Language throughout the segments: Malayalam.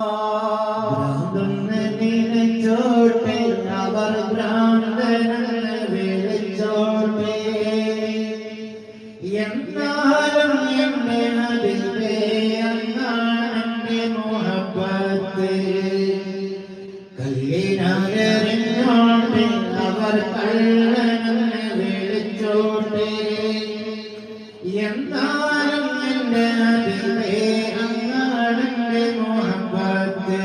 ഭ്രാന്തനെ നിനച്ചോട്ടെ അവർ ഭ്രാന്തനെന്ന് വിളിച്ചോട്ടെ എന്നാലും എന്റെ ഹബീബേ അങ്ങാണെന്റെ മുഹബ്ബത്ത് കല്ലിനകറിഞ്ഞോട്ടെ അവർ കള്ളനെന്ന് വിളിച്ചോട്ടെ എന്നാലും എന്റെ ഹബീബേ അങ്ങാണെന്റെ മുഹബ്ബത്ത്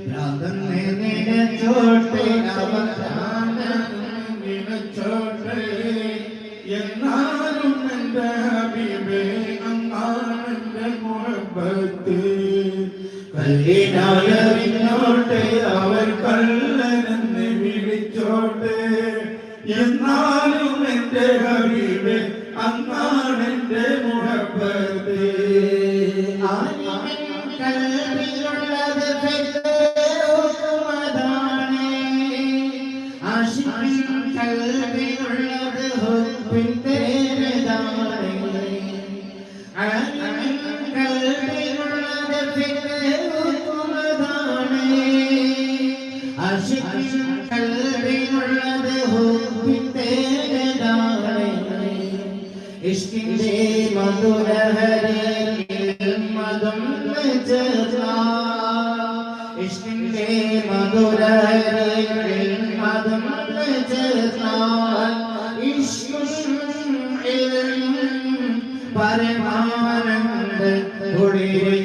ഭ്രാന്തനെ നിനച്ചോട്ടെ അവർ ഭ്രാന്തനെന്ന് വിളിച്ചോട്ടെ എന്നാലും എന്റെ ഹബീബേ അങ്ങാണെന്റെ മുഹബ്ബത്ത് കല്ലിനകറിഞ്ഞോട്ടെ അവർ കള്ളനെന്ന് വിളിച്ചോട്ടെ എന്നാലും എന്റെ ഹബീബേ അങ്ങാണെന്റെ മുഹബ്ബത്ത് കൽവിലുള്ളത് ഫിർദൗസുമതാണ് ആശിഖിൻ കൽവിലുള്ളത് ഹുബ്ബിന്റേതാണ് ആലിമിൻ കൽവിലുള്ളത് ഫിർദൗസുമതാണ് ആശിഖിൻ കൽവിലുള്ളത് ഹുബ്ബിന്റേതാണ് ഇഷ്കിന്റെ മധുരഹരിയിൽ മധുന്ന് ചേർന്ന ഇഷ്കിന്റെ മധുരഹരിയിൽ മധുന്ന് ചേർന്ന ഇഷ്കും പരമാനന്ദ കുളിരിൽ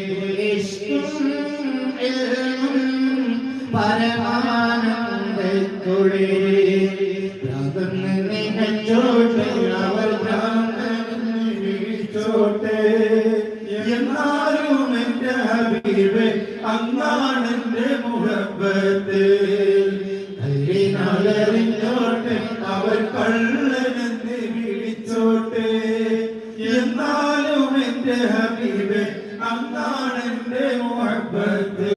ഇഷ്കും പരമാനന്ദ കുളിരിൽ ഭ്രാന്തനെ നിനച്ചോട്ടെ അവർ എന്നാലും എന്റെ ഹബീബേ അങ്ങാണെന്റെ മുഹബ്ബത്ത് കല്ലിനകറിഞ്ഞോട്ടെ അവർ കള്ളനെന്ന് വിളിച്ചോട്ടെ എന്നാലും എന്റെ ഹബീബേ അങ്ങാണെന്റെ മുഹബ്ബത്ത്